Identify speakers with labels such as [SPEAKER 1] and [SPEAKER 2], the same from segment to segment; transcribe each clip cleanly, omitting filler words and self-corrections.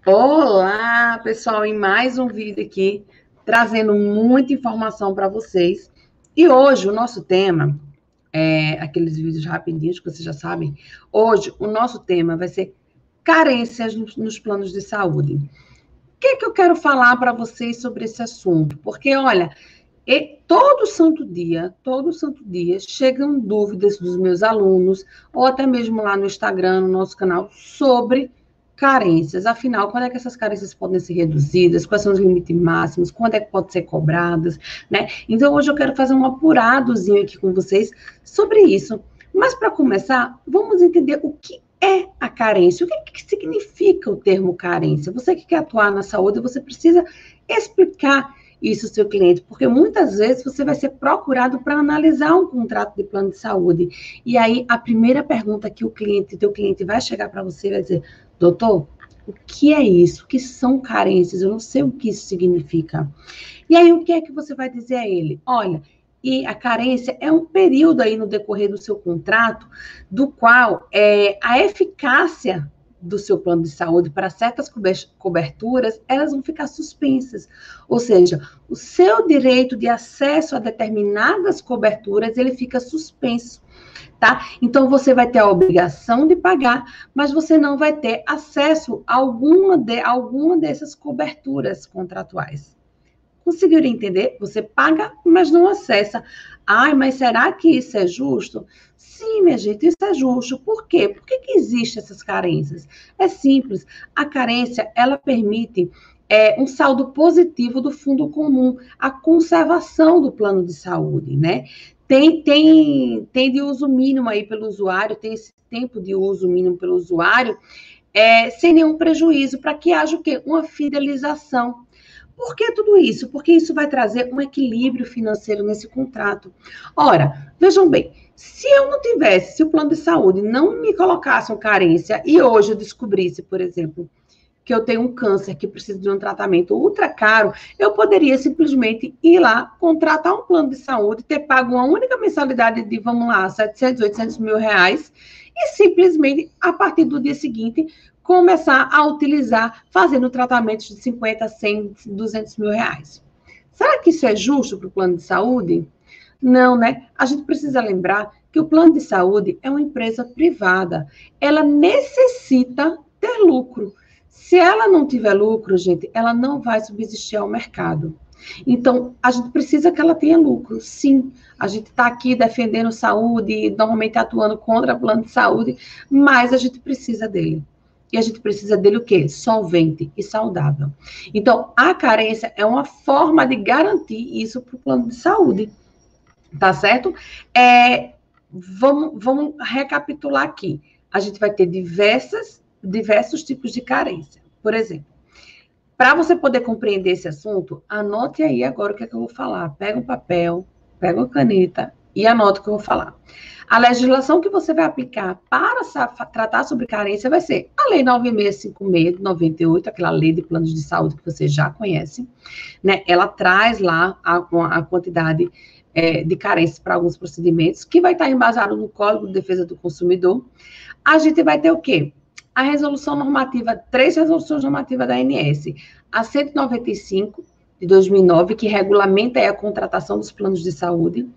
[SPEAKER 1] Olá, pessoal, em mais um vídeo aqui, trazendo muita informação para vocês. E hoje o nosso tema aqueles vídeos rapidinhos que vocês já sabem. Hoje o nosso tema vai ser carências nos planos de saúde. O que eu quero falar para vocês sobre esse assunto? Porque, olha, todo santo dia, chegam dúvidas dos meus alunos, ou até mesmo lá no Instagram, no nosso canal, sobre carências. Afinal, quando é que essas carências podem ser reduzidas? Quais são os limites máximos? Quando é que podem ser cobradas? Né? Então, hoje eu quero fazer um apuradozinho aqui com vocês sobre isso. Mas, para começar, vamos entender o que é a carência. O que significa o termo carência? Você que quer atuar na saúde, você precisa explicar isso ao seu cliente, porque muitas vezes você vai ser procurado para analisar um contrato de plano de saúde. E aí, a primeira pergunta que teu cliente vai chegar para você vai dizer: doutor, o que é isso? O que são carências? Eu não sei o que isso significa. E aí, o que é que você vai dizer a ele? Olha, e a carência é um período aí no decorrer do seu contrato, do qual a eficácia do seu plano de saúde para certas coberturas, elas vão ficar suspensas. Ou seja, o seu direito de acesso a determinadas coberturas, ele fica suspenso. Tá? Então, você vai ter a obrigação de pagar, mas você não vai ter acesso a alguma dessas coberturas contratuais. Conseguiram entender? Você paga, mas não acessa. Ai, mas será que isso é justo? Sim, minha gente, isso é justo. Por quê? Por que existem essas carências? É simples. A carência, ela permite um saldo positivo do fundo comum, a conservação do plano de saúde, né? Tem de uso mínimo aí pelo usuário, tem esse tempo de uso mínimo pelo usuário, sem nenhum prejuízo, para que haja o quê? Uma fidelização. Por que tudo isso? Porque isso vai trazer um equilíbrio financeiro nesse contrato. Ora, vejam bem, se o plano de saúde não me colocasse uma carência e hoje eu descobrisse, por exemplo, que eu tenho um câncer que precisa de um tratamento ultra caro, eu poderia simplesmente ir lá, contratar um plano de saúde, ter pago uma única mensalidade de, vamos lá, 700, 800 mil reais, e simplesmente, a partir do dia seguinte, começar a utilizar, fazendo tratamentos de 50, 100, 200 mil reais. Será que isso é justo para o plano de saúde? Não, né? A gente precisa lembrar que o plano de saúde é uma empresa privada. Ela necessita ter lucro. Se ela não tiver lucro, gente, ela não vai subsistir ao mercado. Então, a gente precisa que ela tenha lucro, sim. A gente está aqui defendendo saúde, normalmente atuando contra o plano de saúde, mas a gente precisa dele. E a gente precisa dele o quê? Solvente e saudável. Então, a carência é uma forma de garantir isso para o plano de saúde. Tá certo? Vamos recapitular aqui. A gente vai ter diversos tipos de carência. Por exemplo, para você poder compreender esse assunto, anote aí agora o que é que eu vou falar. Pega um papel, pega uma caneta e anote o que eu vou falar. A legislação que você vai aplicar para tratar sobre carência vai ser a Lei 9656 de 98, aquela lei de planos de saúde que você já conhece, né? Ela traz lá a quantidade de carências para alguns procedimentos, que vai estar embasado no Código de Defesa do Consumidor. A gente vai ter o quê? A resolução normativa, 3 resoluções normativas da ANS. A 195, de 2009, que regulamenta a contratação dos planos de saúde.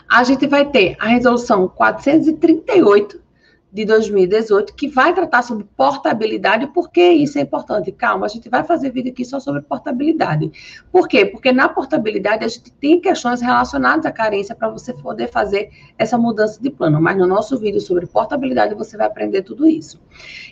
[SPEAKER 1] A gente vai ter a resolução 438, de 2018, que vai tratar sobre portabilidade. Por que isso é importante? Calma, a gente vai fazer vídeo aqui só sobre portabilidade. Por quê? Porque na portabilidade a gente tem questões relacionadas à carência para você poder fazer essa mudança de plano. Mas no nosso vídeo sobre portabilidade você vai aprender tudo isso.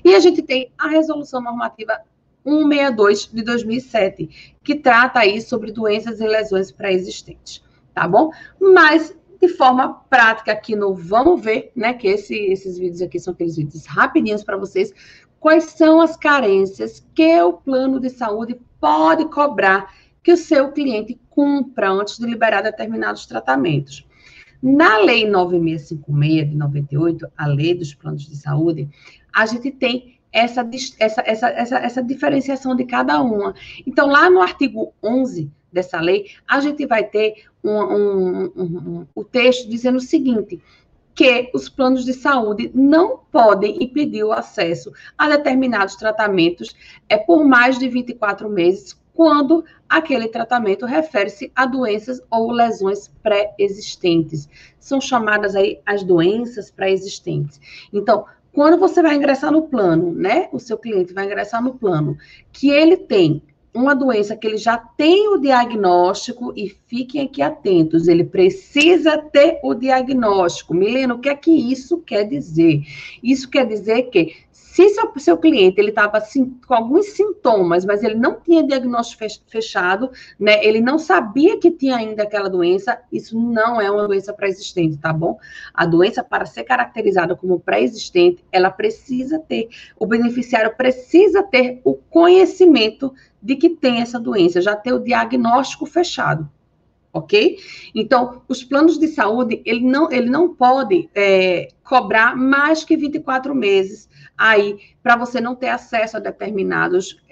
[SPEAKER 1] E a gente tem a resolução normativa 162 de 2007, que trata aí sobre doenças e lesões pré-existentes, tá bom? Mas de forma prática aqui no Vamos Ver, né, que esses vídeos aqui são aqueles vídeos rapidinhos para vocês, quais são as carências que o plano de saúde pode cobrar que o seu cliente cumpra antes de liberar determinados tratamentos. Na Lei 9656 de 98, a Lei dos Planos de Saúde, a gente tem essa diferenciação de cada uma. Então, lá no artigo 11 dessa lei, a gente vai ter o texto dizendo o seguinte: que os planos de saúde não podem impedir o acesso a determinados tratamentos por mais de 24 meses, quando aquele tratamento refere-se a doenças ou lesões pré-existentes. São chamadas aí as doenças pré-existentes. Então, quando você vai ingressar no plano, né? O seu cliente vai ingressar no plano, que ele tem uma doença que ele já tem o diagnóstico, e fiquem aqui atentos, ele precisa ter o diagnóstico. Milena, o que é que isso quer dizer? Isso quer dizer que, se seu cliente ele estava com alguns sintomas, mas ele não tinha diagnóstico fechado, né? Ele não sabia que tinha ainda aquela doença, isso não é uma doença pré-existente, tá bom? A doença, para ser caracterizada como pré-existente, ela precisa ter, o beneficiário precisa ter o conhecimento de que tem essa doença, já ter o diagnóstico fechado, ok? Então, os planos de saúde, ele não pode cobrar mais que 24 meses aí, para você não ter acesso a determinados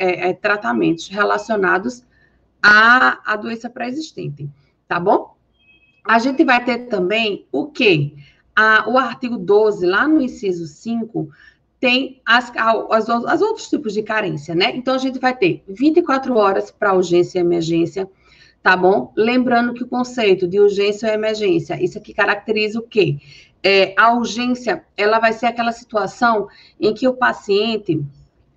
[SPEAKER 1] tratamentos relacionados à doença pré-existente, tá bom? A gente vai ter também o quê? O artigo 12, lá no inciso 5, tem os outros tipos de carência, né? Então, a gente vai ter 24 horas para urgência e emergência, tá bom? Lembrando que o conceito de urgência ou emergência, isso aqui caracteriza o quê? A urgência, ela vai ser aquela situação em que o paciente,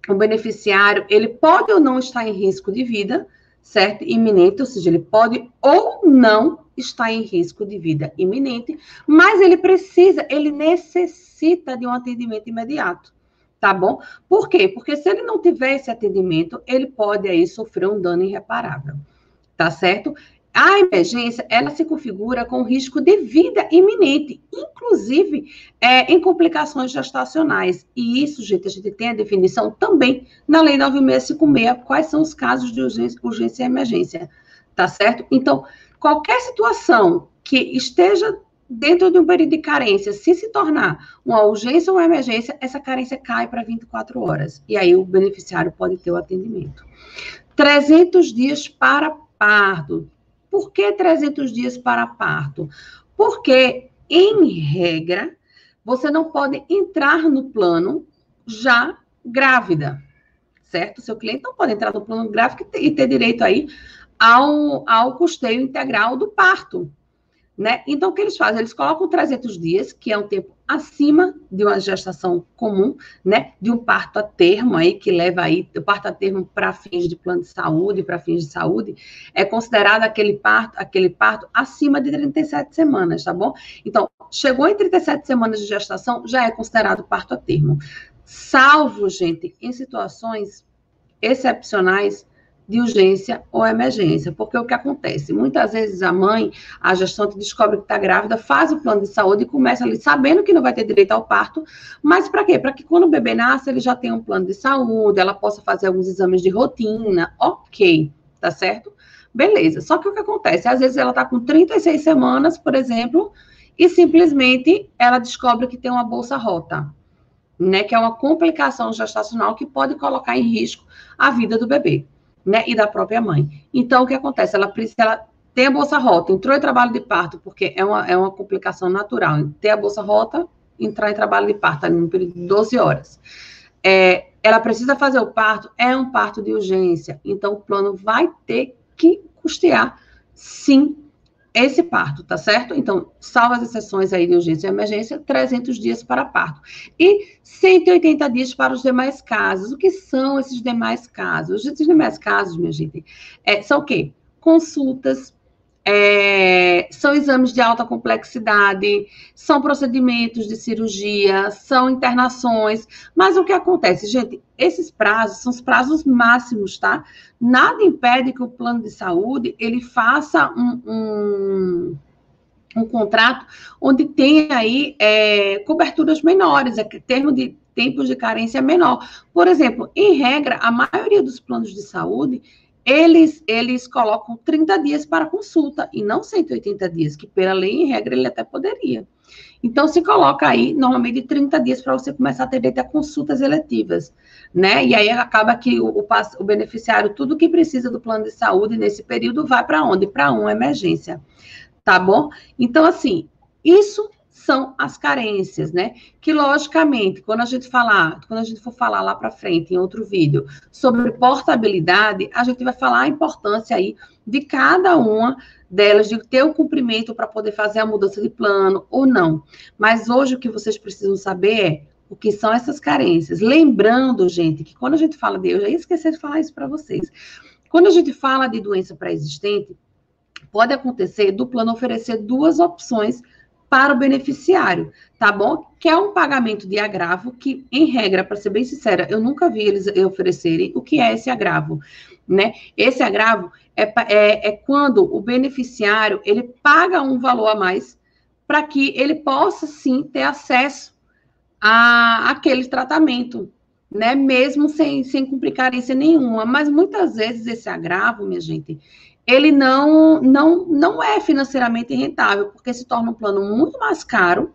[SPEAKER 1] o beneficiário, ele pode ou não estar em risco de vida, certo? Iminente, ou seja, ele pode ou não estar em risco de vida iminente, mas ele necessita de um atendimento imediato, tá bom? Por quê? Porque se ele não tiver esse atendimento, ele pode aí sofrer um dano irreparável, tá certo? A emergência, ela se configura com risco de vida iminente, inclusive em complicações gestacionais. E isso, gente, a gente tem a definição também na Lei 9656, quais são os casos de urgência e emergência, tá certo? Então, qualquer situação que esteja dentro de um período de carência, se tornar uma urgência ou uma emergência, essa carência cai para 24 horas. E aí o beneficiário pode ter o atendimento. 300 dias para parto. Por que 300 dias para parto? Porque, em regra, você não pode entrar no plano já grávida, certo? Seu cliente não pode entrar no plano grávida e ter direito aí ao custeio integral do parto, né? Então, o que eles fazem? Eles colocam 300 dias, que é um tempo acima de uma gestação comum, né? De um parto a termo aí, que leva aí, o parto a termo para fins de plano de saúde, para fins de saúde, é considerado aquele parto acima de 37 semanas, tá bom? Então, chegou em 37 semanas de gestação, já é considerado parto a termo. Salvo, gente, em situações excepcionais de urgência ou emergência, porque o que acontece? Muitas vezes a gestante descobre que está grávida, faz o plano de saúde e começa ali sabendo que não vai ter direito ao parto, mas para quê? Para que quando o bebê nasce, ele já tenha um plano de saúde, ela possa fazer alguns exames de rotina, ok, tá certo? Beleza, só que o que acontece? Às vezes ela está com 36 semanas, por exemplo, e simplesmente ela descobre que tem uma bolsa rota, né, que é uma complicação gestacional que pode colocar em risco a vida do bebê, né, e da própria mãe. Então, o que acontece? Ela tem a bolsa rota, entrou em trabalho de parto, porque é uma complicação natural. Ter a bolsa rota, entrar em trabalho de parto, ali no período de 12 horas. Ela precisa fazer o parto, é um parto de urgência, então o plano vai ter que custear, sim, esse parto, tá certo? Então, salvo as exceções aí de urgência e emergência, 300 dias para parto. E 180 dias para os demais casos. O que são esses demais casos? Esses demais casos, minha gente, são o quê? Consultas, são exames de alta complexidade, são procedimentos de cirurgia, são internações. Mas o que acontece, gente? Esses prazos são os prazos máximos, tá? Nada impede que o plano de saúde ele faça um contrato onde tem aí coberturas menores, termo de tempos de carência menor. Por exemplo, em regra, a maioria dos planos de saúde eles colocam 30 dias para consulta e não 180 dias, que pela lei, em regra, ele até poderia. Então, se coloca aí, normalmente, 30 dias para você começar a ter direito a consultas eletivas, né? E aí acaba que o beneficiário, tudo que precisa do plano de saúde nesse período, vai para onde? Para uma emergência, tá bom? Então, assim, isso são as carências, né? Que, logicamente, quando a gente for falar lá para frente, em outro vídeo, sobre portabilidade, a gente vai falar a importância aí de cada uma delas, de ter o cumprimento para poder fazer a mudança de plano ou não. Mas hoje o que vocês precisam saber é o que são essas carências. Lembrando, gente, que quando a gente fala eu já ia esquecer de falar isso para vocês. Quando a gente fala de doença pré-existente, pode acontecer do plano oferecer duas opções para o beneficiário, tá bom? Que é um pagamento de agravo, que, em regra, para ser bem sincera, eu nunca vi eles oferecerem o que é esse agravo, né? Esse agravo é quando o beneficiário, ele paga um valor a mais para que ele possa, sim, ter acesso àquele tratamento, né? Mesmo sem cumprir carência nenhuma. Mas, muitas vezes, esse agravo, minha gente, ele não é financeiramente rentável, porque se torna um plano muito mais caro,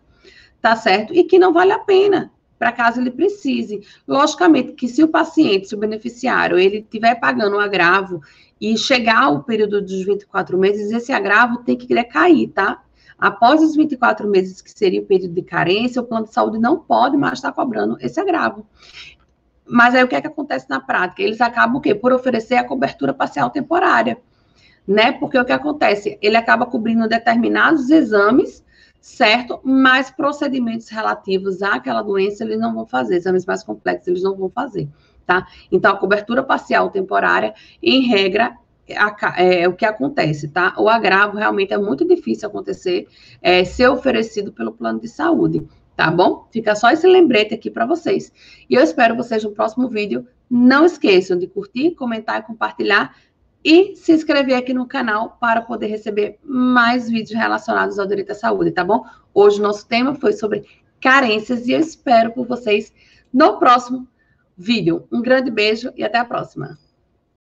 [SPEAKER 1] tá certo? E que não vale a pena, para caso ele precise. Logicamente que se o paciente, se o beneficiário, ele estiver pagando um agravo e chegar ao período dos 24 meses, esse agravo tem que decair, tá? Após os 24 meses, que seria o período de carência, o plano de saúde não pode mais estar cobrando esse agravo. Mas aí o que é que acontece na prática? Eles acabam o quê? Por oferecer a cobertura parcial temporária, né? Porque o que acontece? Ele acaba cobrindo determinados exames, certo? Mas procedimentos relativos àquela doença eles não vão fazer, exames mais complexos eles não vão fazer, tá? Então, a cobertura parcial temporária, em regra, é o que acontece, tá? O agravo realmente é muito difícil acontecer, ser oferecido pelo plano de saúde, tá bom? Fica só esse lembrete aqui para vocês. E eu espero vocês no próximo vídeo. Não esqueçam de curtir, comentar e compartilhar, e se inscrever aqui no canal para poder receber mais vídeos relacionados ao direito à saúde, tá bom? Hoje o nosso tema foi sobre carências e eu espero por vocês no próximo vídeo. Um grande beijo e até a próxima.